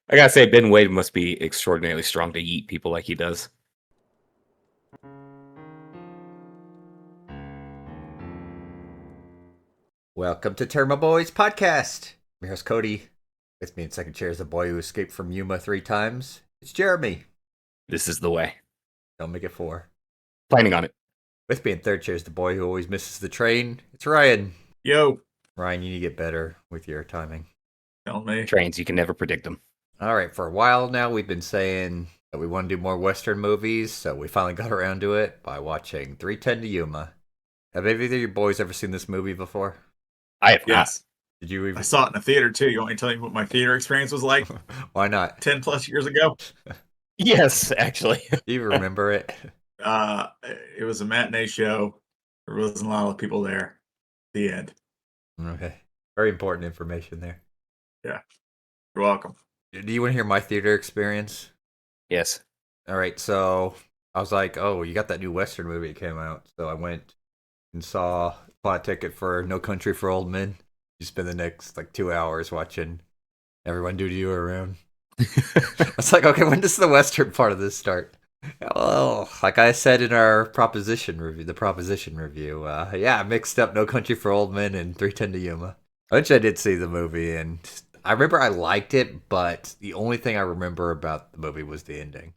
I gotta say, Ben Wade must be extraordinarily strong to yeet people like he does. Welcome to Tairimo Boys podcast. I'm your host Cody. With me in second chair is the boy who escaped from Yuma 3 times. It's Jeremy. This is the way. Don't make it 4. Planning on it. With me in third chair is the boy who always misses the train. It's Ryan. Yo, Ryan, you need to get better with your timing. tell me. Trains, you can never predict them. All right, for a while now we've been saying that we want to do more Western movies, so we finally got around to it by watching 310 to Yuma. Have any of your boys ever seen this movie before? I have Yes. Did you even? I saw it in the theater too. You want me to tell you what my theater experience was like Why not? 10 plus years ago? not. Yes, actually. Do you remember it? It was a matinee show. There wasn't a lot of people there. The end. Okay. Very important information there. You're welcome. Do you want to hear my theater experience? Yes. All right, so I was like, oh, you got that new Western movie that came out. So I went and bought a ticket for No Country for Old Men. You spend the next 2 hours watching everyone do to you around. I was like, okay, when does the Western part of this start? Well, like I said in our proposition review, I mixed up No Country for Old Men and 310 to Yuma. Which I did see the movie, and I remember I liked it, but the only thing I remember about the movie was the ending.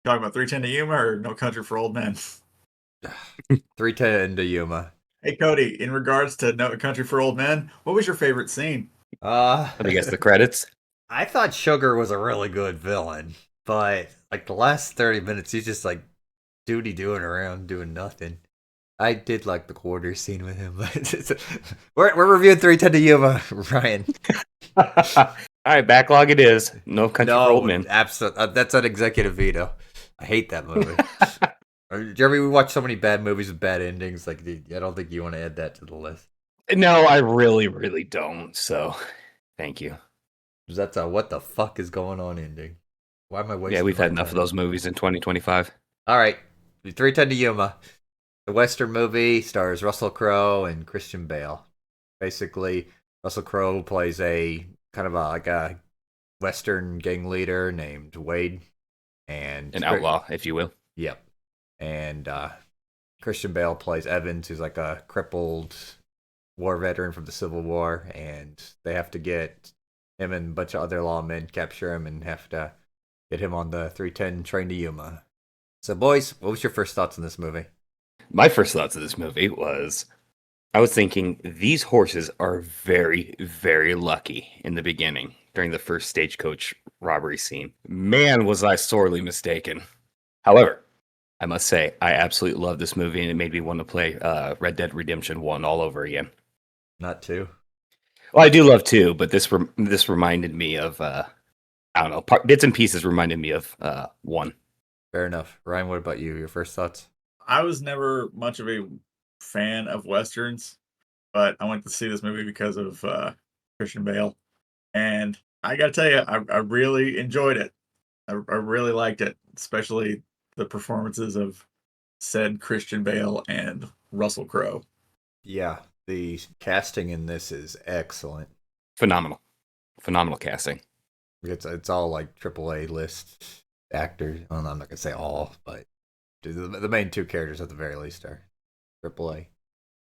Talking about 310 to Yuma or No Country for Old Men? 310 to Yuma. Hey, Cody, in regards to No Country for Old Men, what was your favorite scene? I guess the credits. I thought Sugar was a really good villain, but the last 30 minutes, he's just duty doing around doing nothing. I did like the quarter scene with him. We're reviewing 310 to Yuma, Ryan. All right, backlog it is. No Country for Old Men. Absolutely. That's an executive veto. I hate that movie. Jeremy, we watch so many bad movies with bad endings. I don't think you want to add that to the list. No, I really, really don't. So, thank you. That's a what the fuck is going on ending. Why am I wasting? Yeah, we've my had enough time? of those movies in 2025. All right, 310 to Yuma. The Western movie stars Russell Crowe and Christian Bale. Basically, Russell Crowe plays a kind of a Western gang leader named Wade, and An outlaw, if you will. Yep. And Christian Bale plays Evans, who's like a crippled war veteran from the Civil War, and they have to get him and a bunch of other lawmen, capture him, and have to get him on the 310 train to Yuma. So, boys, what was your first thoughts on this movie? My first thoughts of this movie was I was thinking these horses are very, very lucky in the beginning during the first stagecoach robbery scene. Man, was I sorely mistaken. However, I must say, I absolutely love this movie, and it made me want to play Red Dead Redemption 1 all over again. Not two. Well, I do love 2, but this reminded me of, I don't know, bits and pieces reminded me of 1. Fair enough. Ryan, what about you? Your first thoughts? I was never much of a fan of Westerns, but I went to see this movie because of Christian Bale. And I got to tell you, I really enjoyed it. I really liked it, especially the performances of said Christian Bale and Russell Crowe. Yeah, the casting in this is excellent. Phenomenal. Phenomenal casting. It's all AAA list actors. Well, I'm not gonna say all, but the main two characters at the very least are AAA.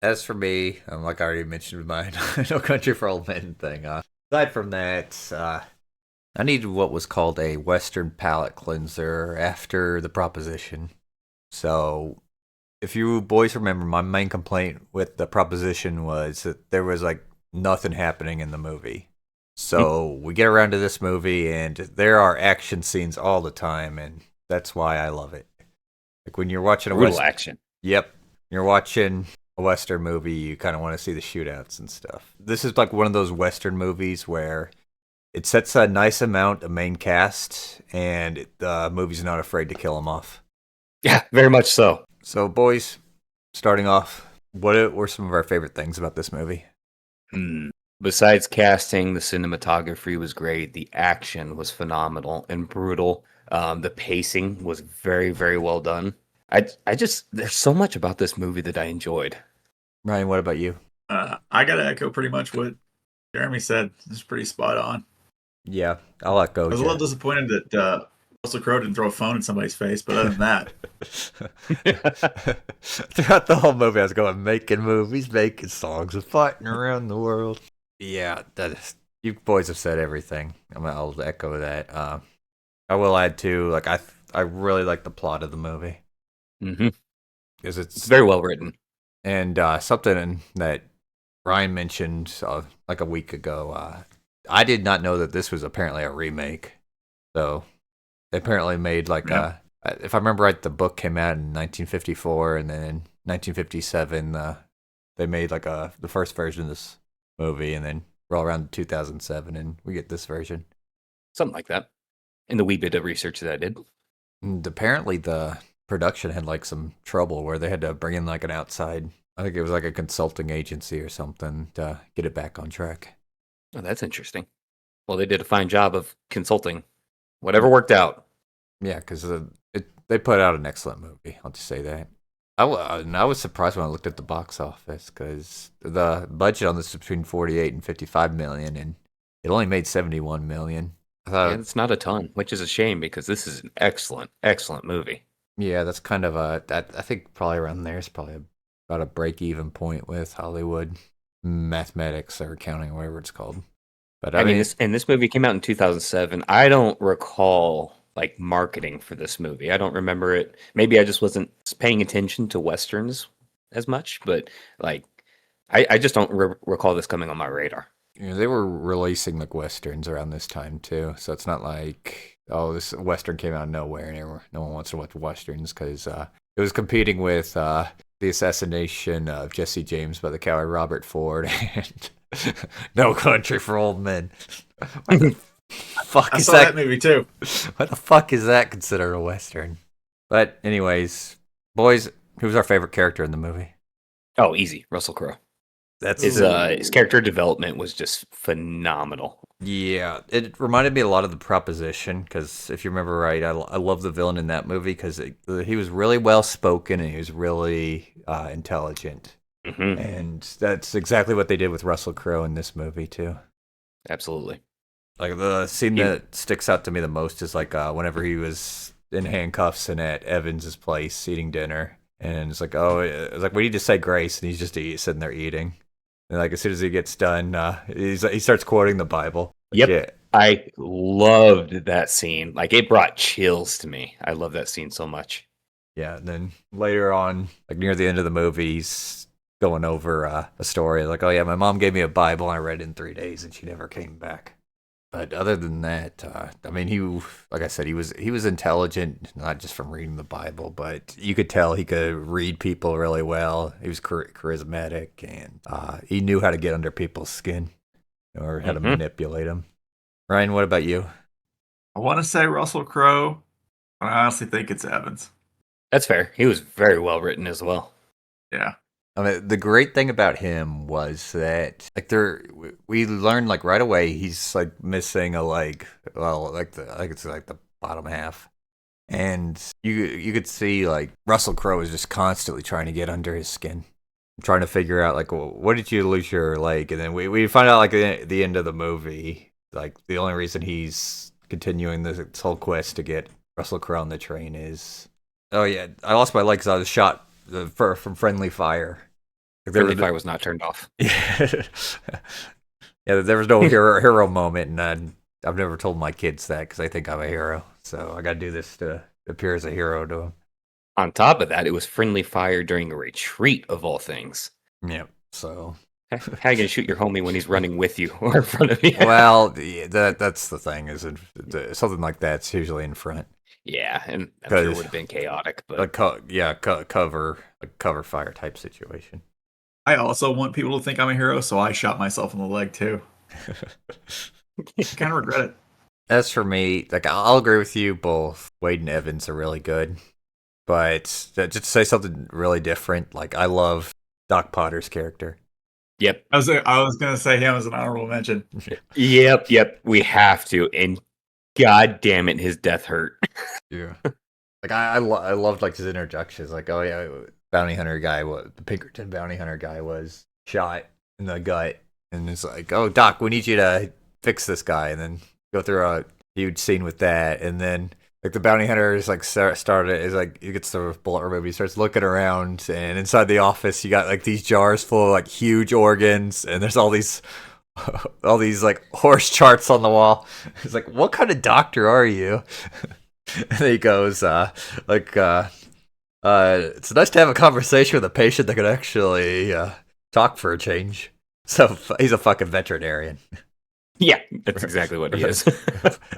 As for me, like I already mentioned with my No Country for Old Men thing, aside from that, I needed what was called a Western palate cleanser after the proposition. So, if you boys remember, my main complaint with the proposition was that there was nothing happening in the movie. So we get around to this movie, and there are action scenes all the time, and that's why I love it. When you're watching a Brutal action. Yep. You're watching a Western movie, you kind of want to see the shootouts and stuff. This is one of those Western movies where it sets a nice amount of main cast, and the movie's not afraid to kill them off. Yeah, very much so. So, boys, starting off, what were some of our favorite things about this movie? Besides casting, the cinematography was great. The action was phenomenal and brutal. The pacing was very, very well done. There's so much about this movie that I enjoyed. Ryan, what about you? I got to echo pretty much what Jeremy said. It's pretty spot on. Yeah, I'll let go. I was a little disappointed that Russell Crowe didn't throw a phone in somebody's face, but other than that, Throughout the whole movie, I was going making movies, making songs, and fighting around the world. Yeah, you boys have said everything. I'll echo that. I will add too. Like I really like the plot of the movie Hmm. because It's very well written. and something that Ryan mentioned like a week ago. I did not know that this was apparently a remake. So they apparently made like if I remember right, the book came out in 1954, and then in 1957 they made like the first version of this movie, and then roll around to 2007, and we get this version. Something like that. In the wee bit of research that I did. And apparently the production had like some trouble where they had to bring in like an outside. I think it was like a consulting agency or something to get it back on track. Oh, that's interesting. Well, they did a fine job of consulting. Whatever worked out. Yeah, because they put out an excellent movie. I'll just say that. And I was surprised when I looked at the box office because the budget on this is between 48 and 55 million, and it only made 71 million. I thought, And it's not a ton, which is a shame because this is an excellent, excellent movie. yeah, that's kind of I think probably around there is probably about a break-even point with Hollywood mathematics or accounting, or whatever it's called. But I mean, this movie came out in 2007. I don't recall like marketing for this movie. I don't remember it. Maybe I just wasn't paying attention to westerns as much, but like I just don't recall this coming on my radar. they were releasing like westerns around this time too, so it's not like this western came out of nowhere and no one wants to watch westerns because it was competing with the assassination of Jesse James by the cowboy Robert Ford and No Country for Old Men. What the fuck I is saw that? that movie too. What the fuck is that considered a western? But anyways, boys, who's our favorite character in the movie? Oh, easy, Russell Crowe. That's His character development was just phenomenal. Yeah, it reminded me a lot of The Proposition because if you remember right, I love the villain in that movie because he was really well spoken and he was really intelligent, Hmm. and that's exactly what they did with Russell Crowe in this movie too. Absolutely. Like the scene He- that sticks out to me the most is like whenever he was in handcuffs and at Evans's place eating dinner, and it's like, oh, it's like we need to say grace, and he's just sitting there eating. And like as soon as he gets done, he starts quoting the Bible. Yep. Yeah, I loved that scene. Like it brought chills to me. I love that scene so much. yeah. And then later on, like near the end of the movie, he's going over a story like, oh yeah, my mom gave me a Bible and I read it in 3 days, and she never came back. But other than that, I mean, like I said, he was intelligent, not just from reading the Bible, but you could tell he could read people really well. He was charismatic, and he knew how to get under people's skin or how to Mhm. manipulate them. Ryan, what about you? I want to say Russell Crowe, but I honestly think it's Evans. That's fair. He was very well written as well. Yeah. I mean, the great thing about him was that like we learned like right away he's like missing a leg. Well, like it's like the bottom half. And you could see like Russell Crowe is just constantly trying to get under his skin, trying to figure out like, well, what did you lose your leg? And then we find out like at the end of the movie, like the only reason he's continuing this whole quest to get Russell Crowe on the train is, oh yeah, I lost my leg because I was shot from friendly fire. Like, Friendly fire was not turned off. yeah, there was no hero moment, and I've never told my kids that because they think I'm a hero. So I got to do this to appear as a hero to them. On top of that, it was friendly fire during a retreat of all things. Yeah. So How you gonna shoot your homie when he's running with you or in front of you? well, that's the thing is something like that's usually in front. Yeah, and I'm sure it 'Cause- would have been chaotic, but Like cover fire type situation. I also want people to think I'm a hero, so I shot myself in the leg too. I kind of regret it. As for me, like I'll agree with you. Both Wade and Evans are really good, but just to say something really different, like I love Doc Potter's character. yep, I was gonna say him as an honorable mention. yep, we have to. And god damn it, his death hurt. Yeah, like I loved like his introductions. Like, oh yeah, bounty hunter guy, the Pinkerton bounty hunter guy was shot in the gut, and it's like, oh Doc, we need you to fix this guy, and then go through a huge scene with that, and then like the bounty hunter is like started is like he gets the bullet removed. He starts looking around, and inside the office you got like these jars full of like huge organs, and there's all these like horse charts on the wall. He's like, "What kind of doctor are you?" And he goes, it's nice to have a conversation with a patient that could actually talk for a change. So he's a fucking veterinarian. Yeah, that's exactly what he is.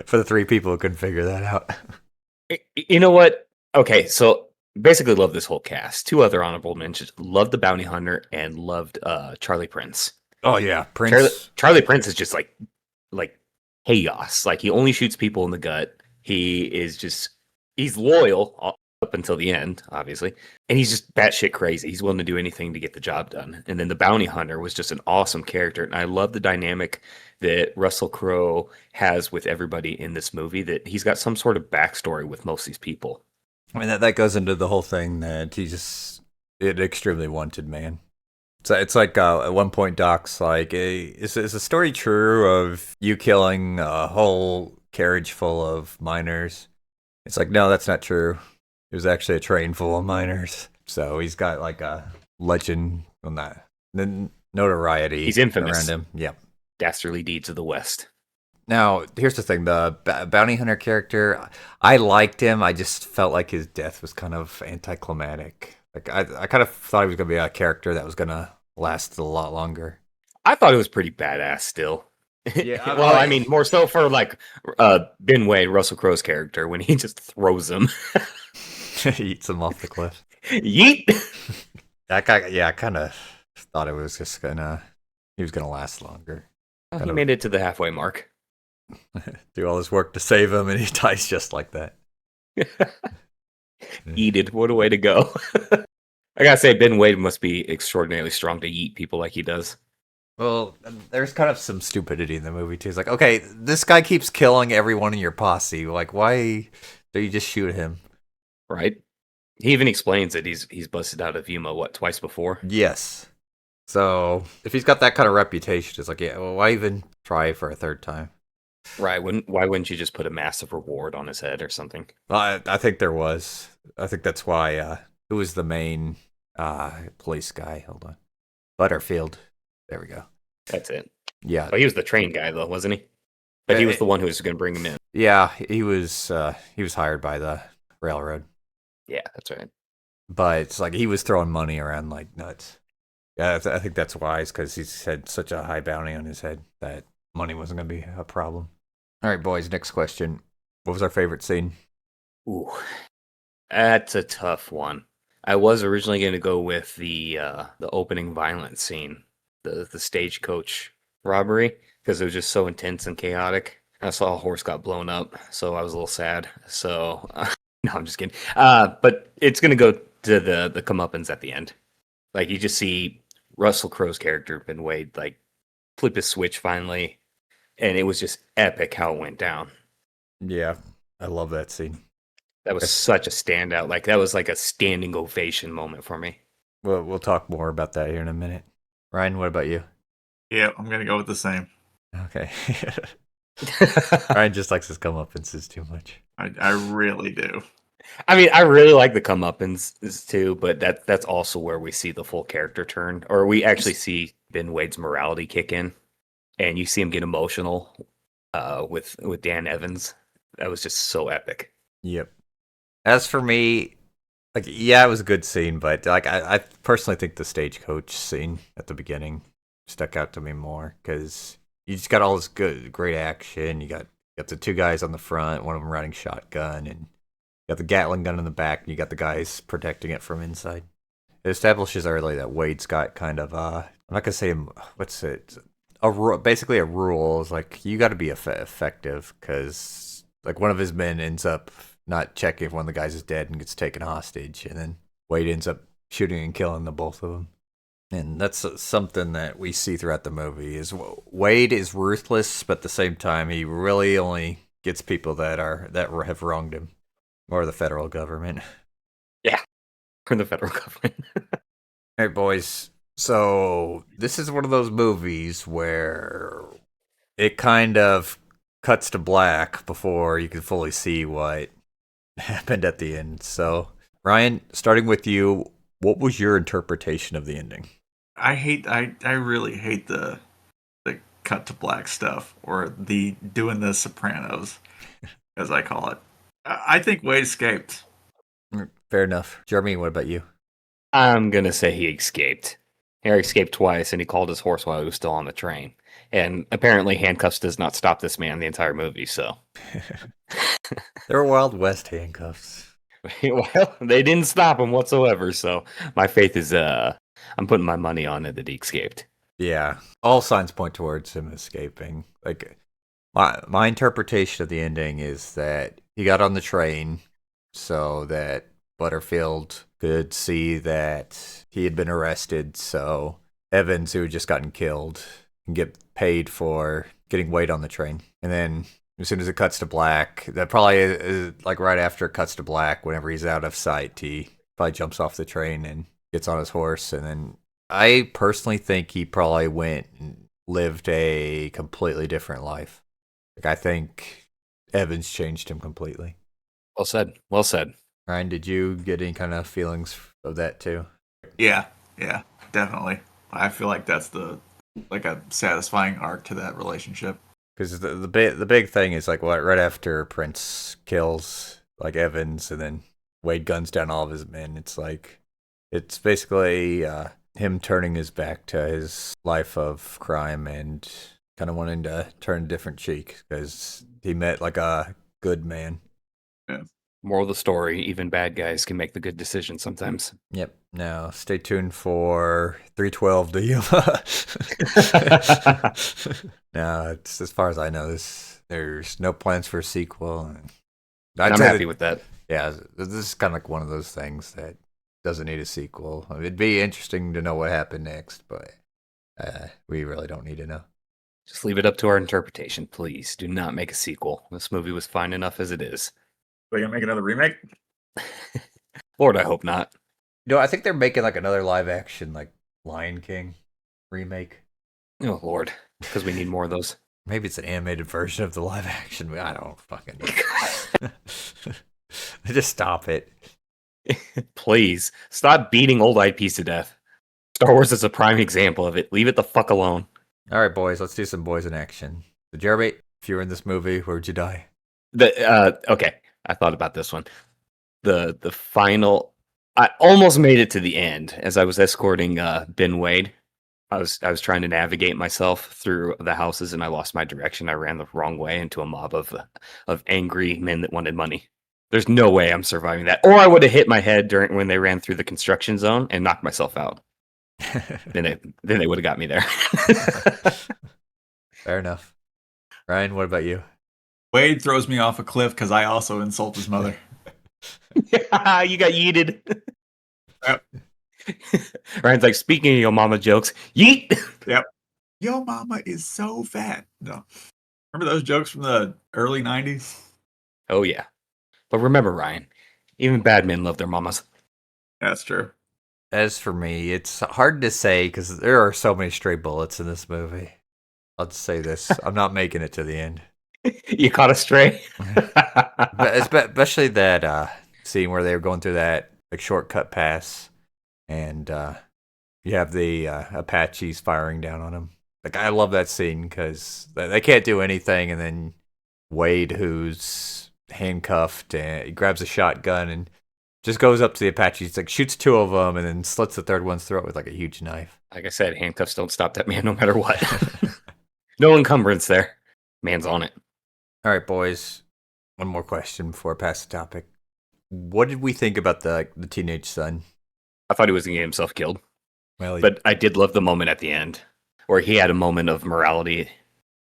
For the 3 people who couldn't figure that out. You know what? Okay, so basically love this whole cast. 2 other honorable mentions. Loved the bounty hunter and loved Charlie Prince. Oh yeah, Prince. Charlie Prince is just like chaos. Like he only shoots people in the gut. He's loyal up until the end, obviously. And he's just batshit crazy. He's willing to do anything to get the job done. And then the bounty hunter was just an awesome character. And I love the dynamic that Russell Crowe has with everybody in this movie, that he's got some sort of backstory with most of these people. I mean, that goes into the whole thing that he's just an extremely wanted man. So it's like at one point, Doc's like, is the story true of you killing a whole carriage full of miners? It's like, no, that's not true. It was actually a train full of miners. So he's got like a legend on that. The notoriety. He's infamous around him. Yeah. Dastardly deeds of the West. Now, here's the thing. The bounty hunter character, I liked him. I just felt like his death was kind of anticlimactic. Like I kind of thought he was going to be a character that was going to last a lot longer. I thought it was pretty badass still. Yeah, well, I mean, more so for like Ben Wade, Russell Crowe's character, when he just throws him. Eats him off the cliff. Yeet! That guy, yeah, I kind of thought it was just he was gonna last longer. Oh, he made it to the halfway mark. Do all his work to save him, and he dies just like that. Yeeted, what a way to go. I gotta say, Ben Wade must be extraordinarily strong to yeet people like he does. Well, there's kind of some stupidity in the movie too. It's like, okay, this guy keeps killing everyone in your posse. Like, why do you just shoot him? Right? He even explains that he's busted out of Yuma, twice before? Yes. So if he's got that kind of reputation, it's like, yeah, well, why even try for a 3rd time? Right? Why wouldn't you just put a massive reward on his head or something? Well, I think there was. I think that's why. Who was the main police guy? Hold on, Butterfield. There we go. That's it. Yeah. Well, he was the train guy, though, wasn't he? But he was the one who was going to bring him in. Yeah, he was hired by the railroad. Yeah, that's right. But it's like he was throwing money around like nuts. Yeah, I think that's wise, because he's had such a high bounty on his head that money wasn't going to be a problem. All right, boys, next question. What was our favorite scene? Ooh, that's a tough one. I was originally going to go with the opening violence scene, the stagecoach robbery, because it was just so intense and chaotic. I saw a horse got blown up, so I was a little sad. So, no, I'm just kidding. But it's going to go to the comeuppance at the end. Like, you just see Russell Crowe's character, Ben Wade, like, flip his switch finally, and it was just epic how it went down. Yeah, I love that scene. That was such a standout. Like, that was like a standing ovation moment for me. We'll talk more about that here in a minute. Ryan, what about you? Yeah, I'm gonna go with the same. Okay. Ryan just likes his comeuppances too much. I really do. I mean, I really like the comeuppance too, but that's also where we see the full character turn, or we actually see Ben Wade's morality kick in, and you see him get emotional with Dan Evans. That was just so epic. Yep. As for me, like, yeah, it was a good scene, but like I personally think the stagecoach scene at the beginning stuck out to me more, because you just got all this great action. You got the 2 guys on the front, one of them riding shotgun, and you got the Gatling gun in the back, and you got the guys protecting it from inside. It establishes early that Wade's got kind of I'm not gonna say what's it, basically a rule is like you got to be effective, because like one of his men ends up not checking if one of the guys is dead and gets taken hostage, and then Wade ends up shooting and killing the both of them. And that's something that we see throughout the movie is Wade is ruthless, but at the same time he really only gets people that have wronged him, or the federal government. Yeah, or the federal government. All right, boys. So this is one of those movies where it kind of cuts to black before you can fully see what happened at the end. So, Ryan, starting with you, what was your interpretation of the ending? I really hate the cut to black stuff, or the doing the Sopranos, as I call it. I think Wade escaped. Fair enough. Jeremy, what about you? I'm gonna say he escaped. He escaped twice, and he called his horse while he was still on the train. And apparently, handcuffs does not stop this man the entire movie. So, There were Wild West handcuffs. well, they didn't stop him whatsoever. So, my faith is, I'm putting my money on it that he escaped. Yeah, all signs point towards him escaping. Like my interpretation of the ending is that he got on the train so that Butterfield could see that he had been arrested, so Evans, who had just gotten killed, can get paid for getting Wade on the train. And then as soon as it cuts to black, that probably is like right after it cuts to black, whenever he's out of sight, he probably jumps off the train and gets on his horse. And then I personally think he probably went and lived a completely different life. Like, I think Evans changed him completely. Well said. Well said. Ryan, did you get any kind of feelings of that too? Yeah, definitely. I feel like that's like a satisfying arc to that relationship. Because the big thing is like what right after Prince kills like Evans and then Wade guns down all of his men. It's basically him turning his back to his life of crime and kind of wanting to turn a different cheek because he met like a good man. Yeah. Moral of the story: even bad guys can make the good decision sometimes. Yep. Now stay tuned for 312 to Yuma. Now, it's, as far as I know, there's no plans for a sequel. And I'm happy with that. Yeah, this is kind of like one of those things that doesn't need a sequel. I mean, it'd be interesting to know what happened next, but we really don't need to know. Just leave it up to our interpretation, please. Do not make a sequel. This movie was fine enough as it is. Are you gonna make another remake? Lord, I hope not. I think they're making like another live action like Lion King remake. Oh Lord, because we need more of those. Maybe it's an animated version of the live action. I don't fucking know. Just stop it. Please stop beating old IPs to death. Star Wars is a prime example of it. Leave it the fuck alone. All right, boys, let's do some boys in action. So, Jeremy, if you were in this movie, where would you die? Okay, I thought about this one. The final, I almost made it to the end as I was escorting Ben Wade. I was trying to navigate myself through the houses, and I lost my direction. I ran the wrong way into a mob of angry men that wanted money. There's no way I'm surviving that. Or I would have hit my head when they ran through the construction zone and knocked myself out. then they would have got me there. Fair enough. Ryan, what about you? Wade throws me off a cliff because I also insult his mother. You got yeeted. Yep. Ryan's like, speaking of your mama jokes, yeet. Yep. Yo mama is so fat. No. Remember those jokes from the early 90s? Oh yeah. But remember, Ryan, even bad men love their mamas. That's true. As for me, it's hard to say because there are so many stray bullets in this movie. I'll just say this. I'm not making it to the end. You caught a stray? But especially that scene where they were going through that like shortcut pass and you have the Apaches firing down on them. Like, I love that scene because they can't do anything, and then Wade, who's handcuffed, and he grabs a shotgun and just goes up to the Apaches, like shoots two of them, and then slits the third one's throat with like a huge knife. Like I said, handcuffs don't stop that man no matter what. No encumbrance there. Man's on it. All right, boys. One more question before I pass the topic. What did we think about the teenage son? I thought he was going to get himself killed. Well, But I did love the moment at the end where he had a moment of morality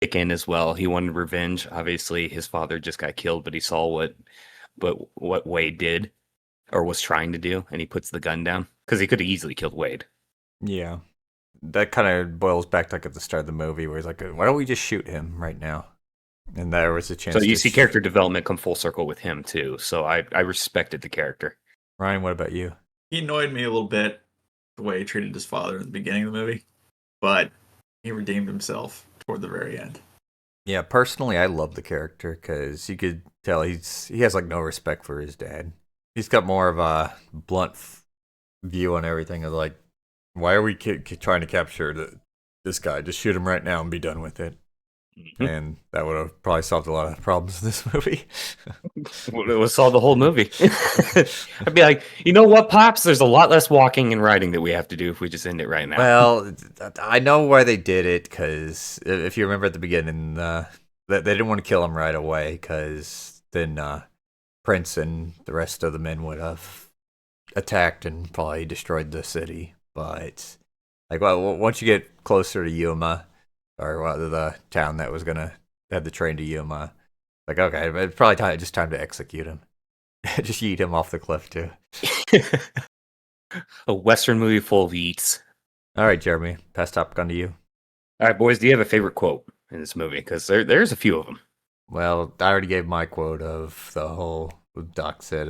kick in as well. He wanted revenge. Obviously, his father just got killed, but he saw what Wade did or was trying to do, and he puts the gun down because he could have easily killed Wade. yeah. That kind of boils back to like at the start of the movie where he's like, why don't we just shoot him right now? And there was a chance. So you see character development come full circle with him too. So I respected the character. Ryan, what about you? He annoyed me a little bit the way he treated his father in the beginning of the movie, but he redeemed himself toward the very end. Yeah, personally, I love the character because you could tell he has like no respect for his dad. He's got more of a blunt view on everything. Of like, why are we trying to capture this guy? Just shoot him right now and be done with it. Mhm. And that would have probably solved a lot of problems in this movie. It would solve the whole movie. I'd be like, you know what, Pops? There's a lot less walking and riding that we have to do if we just end it right now. Well, I know why they did it because if you remember at the beginning, they didn't want to kill him right away because then Prince and the rest of the men would have attacked and probably destroyed the city. But like, well, once you get closer to Yuma, or the town that was gonna have the train to Yuma, like okay, it's probably just time to execute him, just yeet him off the cliff too. A Western movie full of eats. All right, Jeremy, pass Top Gun to you. All right, boys, do you have a favorite quote in this movie? Because there's a few of them. Well, I already gave my quote of the whole Doc said,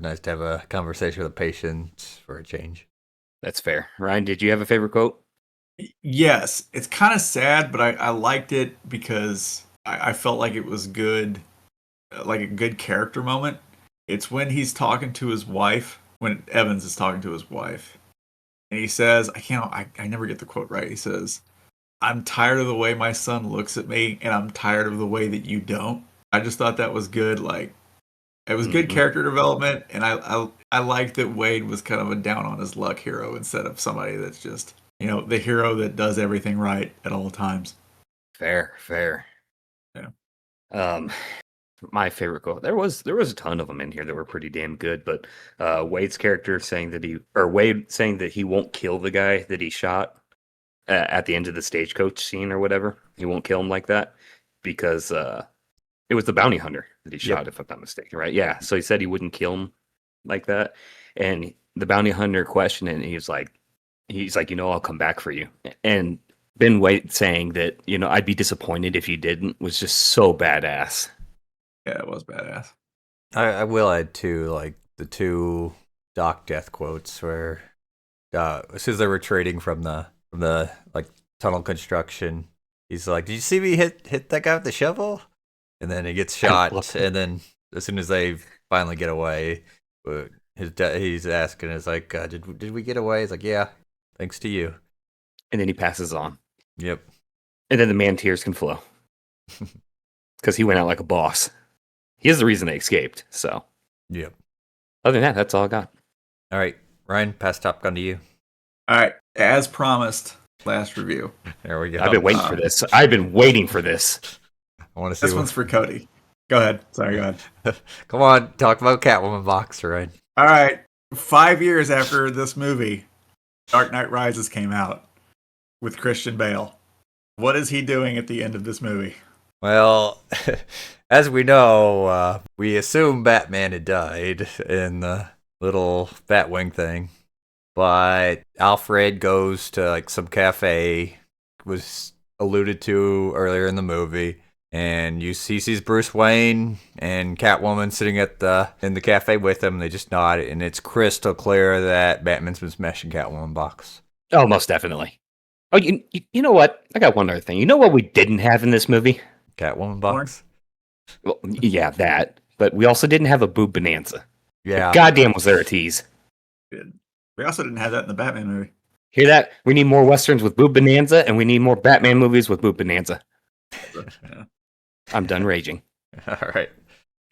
nice to have a conversation with a patient for a change. That's fair. Ryan, did you have a favorite quote? Yes, it's kind of sad, but I liked it because I felt like it was good, like a good character moment. It's when he's talking to his wife, when Evans is talking to his wife, and he says, I never get the quote right. He says, "I'm tired of the way my son looks at me, and I'm tired of the way that you don't." I just thought that was good. Like, it was good character development, and I liked that Wade was kind of a down on his luck hero instead of somebody that's just, the hero that does everything right at all times. Fair. Yeah. My favorite quote. There was a ton of them in here that were pretty damn good, but Wade's character saying Wade saying that he won't kill the guy that he shot at the end of the stagecoach scene or whatever. He won't kill him like that because it was the bounty hunter that he shot, if I'm not mistaken, right? Yeah. So he said he wouldn't kill him like that, and the bounty hunter questioned it, and he's like, I'll come back for you. And Ben White saying that, I'd be disappointed if you didn't was just so badass. Yeah, it was badass. I will add too, like the two Doc death quotes where as soon as they're retreating from the like tunnel construction, he's like, "Did you see me hit that guy with the shovel?" And then he gets shot, and then as soon as they finally get away, he's asking, "Is like, did we get away?" He's like, "Yeah, thanks to you." And then he passes on. Yep. And then the man tears can flow because he went out like a boss. He is the reason they escaped. So, yep. Other than that, that's all I got. All right, Ryan, pass Top Gun to you. All right, as promised, last review. There we go. I've been waiting for this. I've been waiting for this. I want to see this one's for Cody. Go ahead. Sorry, go ahead. Come on, talk about Catwoman box, Ryan. All right, 5 years after this movie, Dark Knight Rises came out with Christian Bale. What is he doing at the end of this movie? Well, as we know, we assume Batman had died in the little Batwing thing. But Alfred goes to like some cafe, was alluded to earlier in the movie, and he sees Bruce Wayne and Catwoman sitting in the cafe with him. And they just nod, and it's crystal clear that Batman's been smashing Catwoman box. Oh, most definitely. Oh, you know what? I got one other thing. You know what we didn't have in this movie? Catwoman box? Well, yeah, that. But we also didn't have a boob bonanza. Yeah. But goddamn, was there a tease? We also didn't have that in the Batman movie. Hear that? We need more westerns with boob bonanza, and we need more Batman movies with boob bonanza. Yeah. I'm done raging. All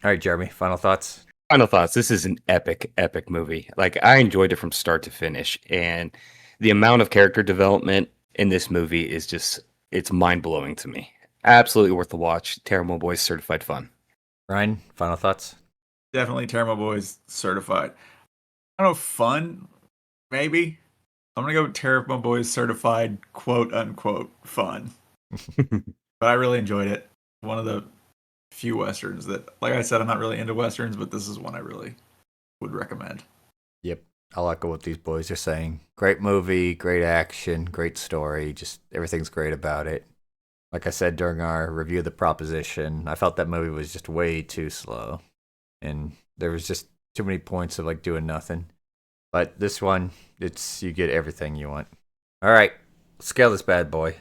right, Jeremy. Final thoughts. Final thoughts. This is an epic movie. Like, I enjoyed it from start to finish, and the amount of character development in this movie is it's mind blowing to me. Absolutely worth the watch. Tairimo Boys certified fun. Ryan, final thoughts. Definitely Tairimo Boys certified. I don't know, fun, maybe. I'm gonna go with Tairimo Boys certified, quote unquote, fun. But I really enjoyed it. One of the few westerns that, like I said, I'm not really into westerns, but this is one I really would recommend. Yep. I like what these boys are saying. Great movie, great action, great story. Just everything's great about it. Like I said during our review of The Proposition, I felt that movie was just way too slow. And there was just too many points of like doing nothing. But this one, you get everything you want. All right, scale this bad boy.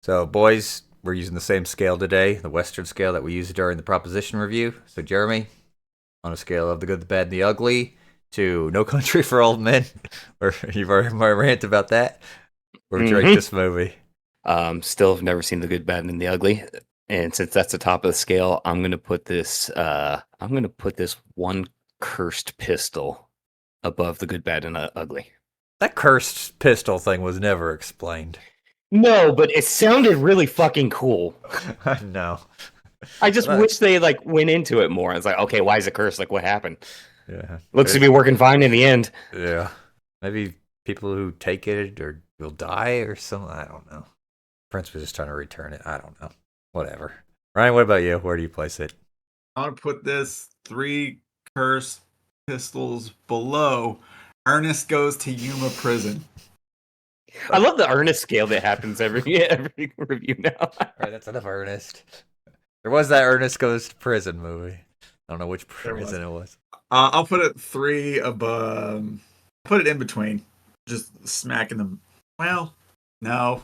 So, boys, we're using the same scale today, the Western scale that we used during the proposition review. So, Jeremy, on a scale of the good, the bad, and the ugly to No Country for Old Men, or you've already my rant about that. Where would you rate this movie? Still have never seen the good, bad, and the ugly. And since that's the top of the scale, I'm gonna put this one cursed pistol above the good, bad, and ugly. That cursed pistol thing was never explained. No, but it sounded really fucking cool. I know. I just wish they like went into it more. It's like, okay, why is it cursed? Like, what happened? Yeah. Looks to be working fine in the end. Yeah. Maybe people who take it or will die or something. I don't know. Prince was just trying to return it. I don't know. Whatever. Ryan, what about you? Where do you place it? I want to put this 3 cursed pistols below Ernest Goes to Yuma Prison. I love the Ernest scale that happens every review now. All right, that's enough Ernest. There was that Ernest Goes to Prison movie. I don't know which prison it was. I'll put it 3 above. Put it in between. Just smacking them. Well, no.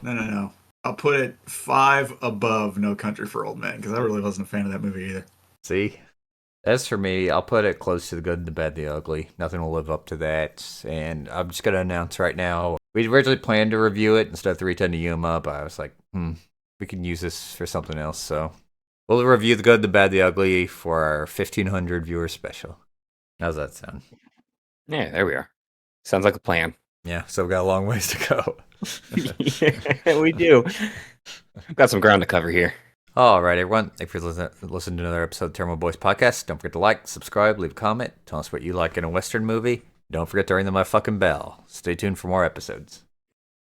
I'll put it 5 above No Country for Old Men because I really wasn't a fan of that movie either. See? As for me, I'll put it close to the good, the bad, the ugly. Nothing will live up to that. And I'm just going to announce right now, we originally planned to review it instead of 310 to Yuma, but I was like, we can use this for something else. So we'll review the good, the bad, the ugly for our 1,500 viewer special. How's that sound? Yeah, there we are. Sounds like a plan. Yeah, so we've got a long ways to go. Yeah, we do. Got some ground to cover here. All right, everyone. Thanks for listening to another episode of the Tairimo Boys podcast. Don't forget to like, subscribe, leave a comment. Tell us what you like in a Western movie. Don't forget to ring the motherfucking bell. Stay tuned for more episodes.